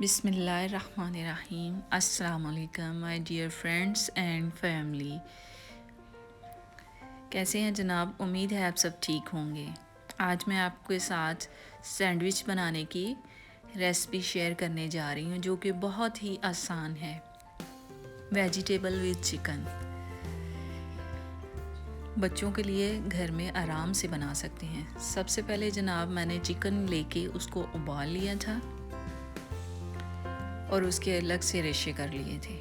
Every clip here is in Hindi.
बिस्मिल्लाहिर्रहमानिर्रहीम। अस्सलाम वालेकुम my dear friends and family. कैसे हैं जनाब? उम्मीद है आप सब ठीक होंगे। आज मैं आपके साथ सैंडविच बनाने की रेसिपी शेयर करने जा रही हूँ, जो कि बहुत ही आसान है। वेजिटेबल विद चिकन बच्चों के लिए घर में आराम से बना सकते हैं। सबसे पहले जनाब मैंने चिकन लेके उसको उबाल लिया था और उसके अलग से रेशे कर लिए थे।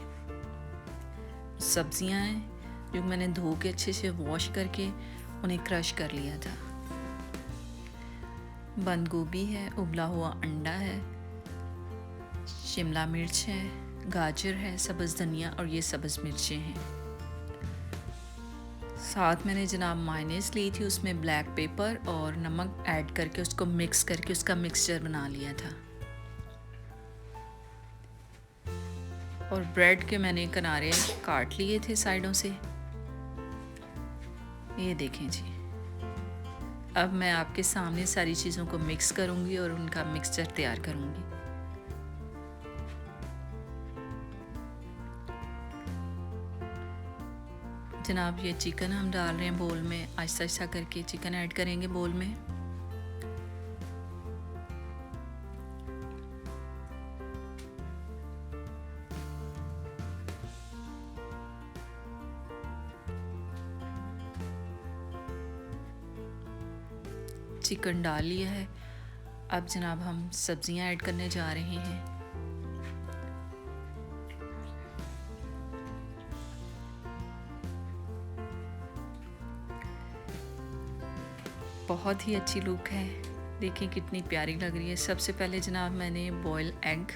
सब्जियां हैं जो मैंने धो के अच्छे से वॉश करके उन्हें क्रश कर लिया था। बंद गोभी है, उबला हुआ अंडा है, शिमला मिर्च है, गाजर है, सब्ज़ धनिया और ये सब्ज़ मिर्चें हैं। साथ मैंने जनाब मायनेस ली थी, उसमें ब्लैक पेपर और नमक ऐड करके उसको मिक्स करके उसका मिक्सचर बना लिया था। और ब्रेड के मैंने किनारे काट लिए थे साइडों से। ये देखें जी। अब मैं आपके सामने सारी चीज़ों को मिक्स करूंगी और उनका मिक्सचर तैयार करूंगी। जनाब ये चिकन हम डाल रहे हैं बोल में। आहिस्ता आहिस्ता करके चिकन ऐड करेंगे बोल में। चिकन डाल लिया है। अब जनाब हम सब्जियां ऐड करने जा रहे हैं। बहुत ही अच्छी लुक है, देखिए कितनी प्यारी लग रही है। सबसे पहले जनाब मैंने बॉयल एग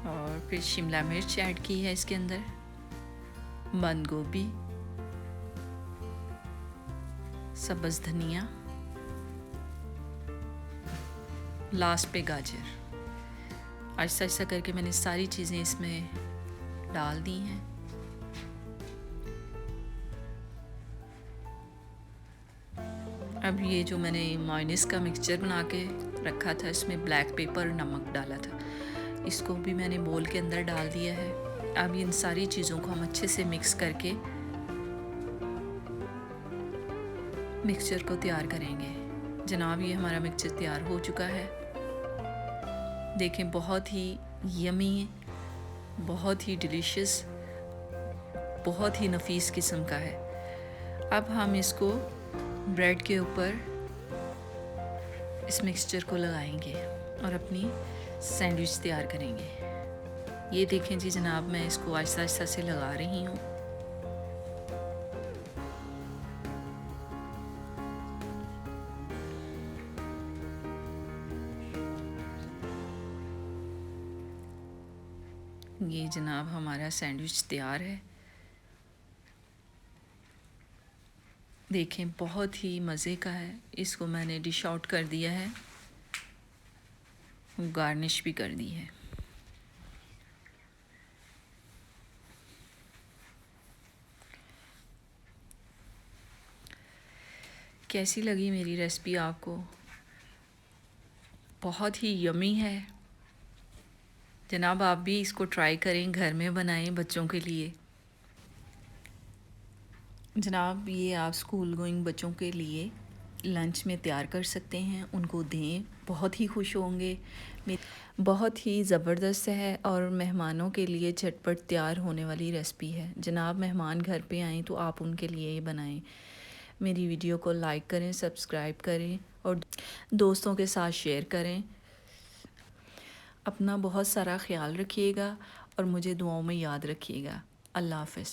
और फिर शिमला मिर्च ऐड की है इसके अंदर, बंद गोभी, सब्ज़ धनिया, लास्ट पे गाजर। आहिस्ता आहिस्ता करके मैंने सारी चीज़ें इसमें डाल दी हैं। अब ये जो मैंने मायोनीज का मिक्सचर बना के रखा था, इसमें ब्लैक पेपर और नमक डाला था, इसको भी मैंने बोल के अंदर डाल दिया है। अब इन सारी चीज़ों को हम अच्छे से मिक्स करके मिक्सचर को तैयार करेंगे। जनाब ये हमारा मिक्सचर तैयार हो चुका है। देखें बहुत ही यमी, बहुत ही डिलीशियस, बहुत ही नफीस किस्म का है। अब हम इसको ब्रेड के ऊपर इस मिक्सचर को लगाएंगे और अपनी सैंडविच तैयार करेंगे। ये देखें जी जनाब, मैं इसको आहिस्ता आहिस्ता से लगा रही हूँ। ये जनाब हमारा सैंडविच तैयार है। देखें बहुत ही मज़े का है। इसको मैंने डिश आउट कर दिया है, गार्निश भी कर दी है। कैसी लगी मेरी रेसिपी आपको? बहुत ही यमी है जनाब, आप भी इसको ट्राई करें, घर में बनाएं बच्चों के लिए। जनाब ये आप स्कूल गोइंग बच्चों के लिए लंच में तैयार कर सकते हैं, उनको दें, बहुत ही खुश होंगे। बहुत ही ज़बरदस्त है और मेहमानों के लिए झटपट तैयार होने वाली रेसिपी है। जनाब मेहमान घर पे आएँ तो आप उनके लिए ये बनाएं। मेरी वीडियो को लाइक करें, सब्सक्राइब करें और दोस्तों के साथ शेयर करें। अपना बहुत सारा ख्याल रखिएगा और मुझे दुआओं में याद रखिएगा। अल्लाह हाफ़िज़।